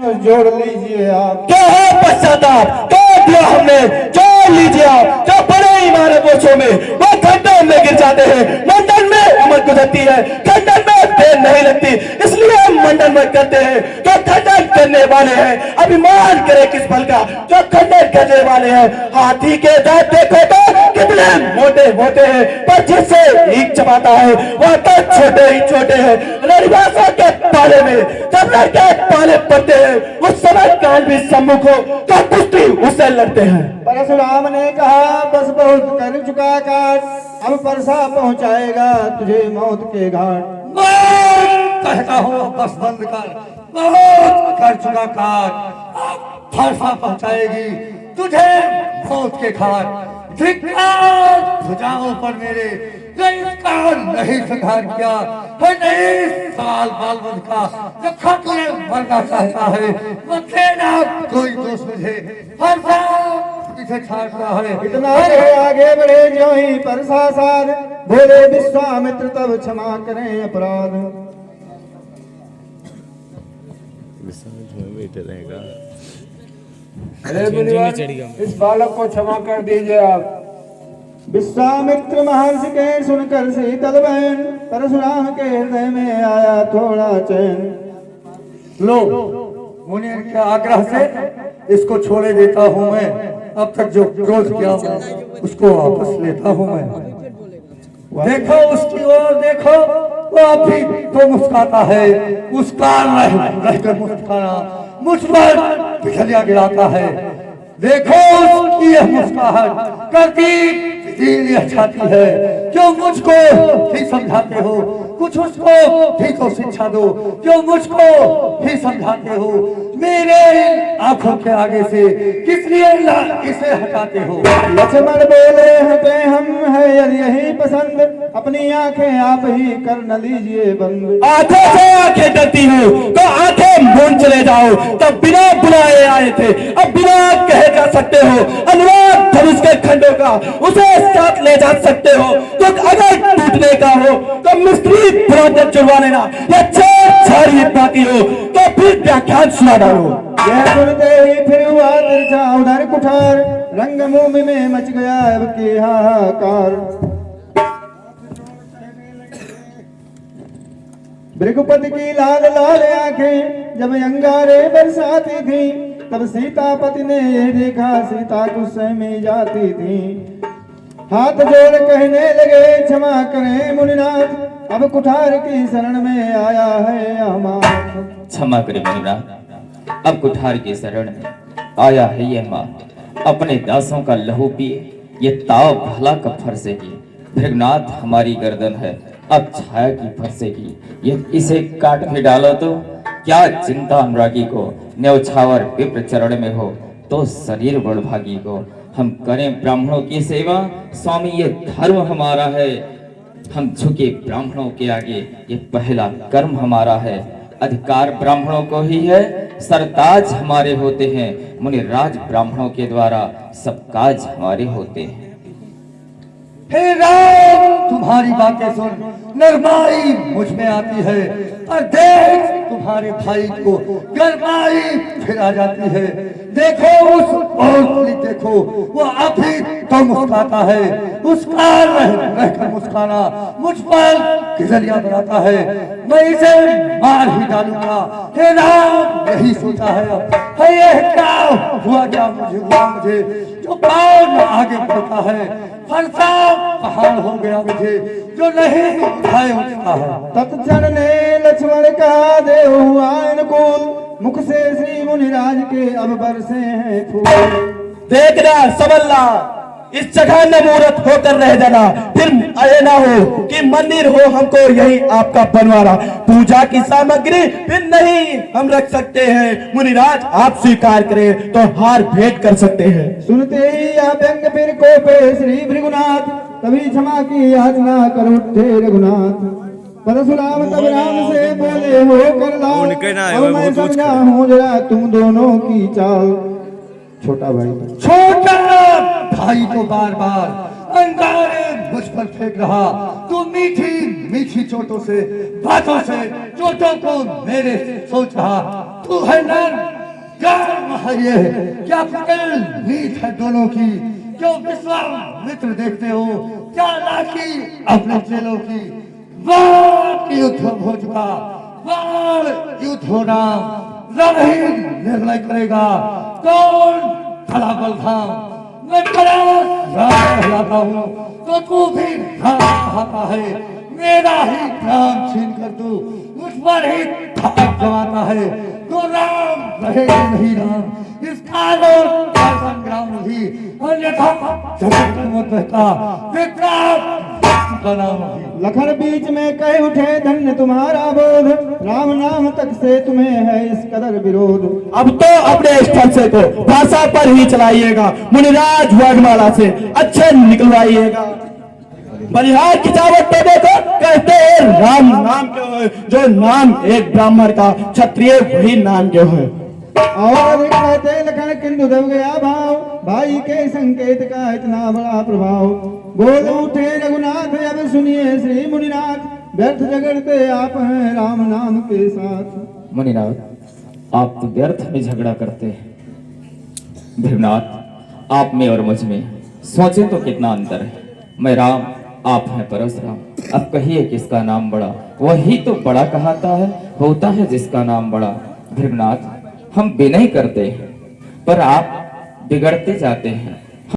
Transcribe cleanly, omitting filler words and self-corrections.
हाथ जोड़ लीजिए आप। क्या है पश्चाताप, कर दिया हमने, जोड़ लीजिए आप। जो बड़े इमारत बोझों में वो खड्डों में गिर जाते हैं, मंडन में उम्र गुजरती है, खंडन में देर नहीं लगती, इसलिए हम मंडन में करते हैं। जो खंडन करने वाले हैं अभिमान करे किस बल का, जो खंडन करने वाले हैं हाथी के दांत देखो तो कितने मोटे होते हैं, पर जिससे ईख चबाता है वह तो छोटे ही छोटे हैं। लड़ियासों के पाले में जब लड़के पाले पड़ते हैं उस समय काल भी सम्मुख हो तो कुश्ती उससे लड़ते हैं। परशुराम ने कहा बस बहुत कर चुका काट, अब परसा पहुंचाएगा तुझे मौत के घाट। कहता हूँ बस बंद कर, बहुत कर चुका काट, अब फरसा पहुंचाएगी तुझे मौत के घाट। धिक्कार भुजाओं पर मेरे, धिक्कार नहीं संघार किया है, नहीं सवाल बाल बंद का। जब खतरे मरना चाहता है वो देना कोई दोष मुझे, फरसा पीछे छाड़ता है। इतना से आगे बढ़े जो ही परसा साध, बोले विश्वामित्र तब क्षमा करें अपराध। अरे मुनिवर, इस बालक को क्षमा कर दीजिए आप। विश्वामित्र महर्षि के सुनकर शीतल बहन, परशुराम के हृदय में आया थोड़ा चैन। लो मुनिवर के आग्रह से इसको छोड़े देता हूँ मैं, अब तक जो क्रोध किया उसको वापस लेता हूँ मैं। देखो उसकी ओर देखो, वो अभी तो मुस्कुराता है, उसका रहकर मुस्कुराना मुझ पर बिजलियां गिराता है। देखो उसकी यह मुस्कुराहट करती दिल छाती है। क्यों मुझको भी समझाते हो, कुछ उसको भी तो शिक्षा दो। क्यों मुझको भी समझाते हो, मेरे आंखों के आगे से किस लिए इसे हटाते हो। लक्ष्मण बोले हटे हम है यही पसंद, अपनी आंखें आप ही कर न लीजिए बंद। आंखों से आंखें डरती हो तो आंखें मूंद चले जाओ, तब बिना बुलाए आए थे अब बिना कहे जा सकते हो। अनुराग धनुष के खंडों का उसे साथ ले जा सकते हो, तो अगर टूटने का हो तो मिस्त्री प्रोजेक्ट जुड़वा लेना, या छेड़छाड़ी बाकी हो तो फिर व्याख्यान सुना डालो। यह सुनते ही फिर हुआ तिरछा उधर कुठार, रंगभूमि में मच गया अब की हाहाकार। भृगुपति की लाल लाल आंखें जब अंगारे बरसाती थी, तब सीतापति ने ये देखा सीता गुस्से में जाती थी। हाथ जोड़ कहने लगे क्षमा करें मुनिनाथ, अब कुठार की शरण में आया है हमारा। क्षमा करें मुनिनाथ, अब कुठार की शरण में आया है यह मां। अपने दासों का लहू पिए ये ताव भला कब फरसेगी। भृगनाथ हमारी गर्दन है अब छाया की फरसेगी, ये इसे काट भी डालो तो क्या चिंता अनुरागी को। न्यौछावर विप्र चरण में हो तो शरीर बड़भागी को। हम करें ब्राह्मणों की सेवा स्वामी, ये धर्म हमारा है। हम झुके ब्राह्मणों के आगे, ये पहला कर्म हमारा है। अधिकार ब्राह्मणों को ही है, सरताज हमारे होते हैं। मुनि राज ब्राह्मणों के द्वारा सब काज हमारे होते हैं। हे राम, तुम्हारी बातें सुन नरमाई मुझ में आती है, और देख तुम्हारे भाई को गरमाई फिर आ जाती है। देखो उस औरत, देखो वो अभी तो मुस्कुराता है, उसका रहकर मुस्कुराना मुझ पर गिजलियां बनाता है। मैं इसे मार ही डालूंगा। हे राम, यही सोचा है ये क्या हुआ, क्या मुझे जो पाँव आगे बढ़ता है, फरसा पहाड़ हो गया मुझे जो नहीं उठाए उठता है। तत्क्षण ने लक्ष्मण कहा देव हुआ अनुकूल, मुख से श्री मुनिराज के अब बरसे हैं फूल। देखना समझना, इस जगह न मुहूर्त होकर रह जाना, फिर आए ना हो कि मंदिर हो हमको यही आपका बनवाना। पूजा की सामग्री फिर नहीं हम रख सकते हैं, मुनिराज आप स्वीकार करें तो हार भेंट कर सकते हैं। सुनते ही आप व्यंग फिर कोपे श्री भृगुनाथ, तभी क्षमा की याचना कर उठे रघुनाथ। परशुराम तब राम से बोले हो कर लाओ, अब मैं समझा हूँ जरा तुम दोनों की चाल। छोटा भाई तो बार बार अंगारे मुझ पर फेंक रहा। तू मीठी मीठी चोटों से बातों से चोटों को मेरे सोच रहा। तू है नर, कर्म है ये, क्या कुटिल नीत है दोनों की, क्यों विश्वामित्र देखते हो, क्या लाठी अपने चेलों की। वार युद्ध हो चुका, वार युद्ध होना, रण ही निर्णय करेगा कौन खड़ा बलधाम। मैं खड़ा कहलाता हूँ तो तू भी खाता है, मेरा ही प्राण छीन कर तू मुझ पर ही धाक जमाता है, तो राम रहेगा नहीं राम, इस कानून का संग्राम ही, अन्यथा जगत में मत बहता विक्रांत का नाम ही। लखन बीच में कह उठे धन्य तुम्हारा बोध, राम नाम तक से तुम्हें है इस कदर विरोध। अब तो अपने स्थल से तो भाषा पर ही चलाइएगा, मुनिराज वर्णमाला से अच्छे निकलवाइएगा। बलिहार की चावट तो देखो, कहते हैं राम नाम क्यों है, जो नाम एक ब्राह्मण का क्षत्रिय वही नाम क्यों है। और कहते लखन किंतु दब गया भाव, भाई के संकेत का इतना बड़ा प्रभाव। बोल उठे रघुनाथ अब सुनिए श्री मुनिनाथ, व्यर्थ झगड़ते आप हैं राम नाम के साथ। मुनिनाथ, आप तो व्यर्थ में झगड़ा करते हैं। भृगुनाथ, आप में और मुझ में सोचे तो कितना अंतर है। मैं राम, आप हैं परशुराम। अब कहिए किसका नाम बड़ा, वही तो बड़ा कहता है, होता है जिसका नाम बड़ा। भृगुनाथ, हम विनय करते हैं पर आप बिगड़ते जाते हैं।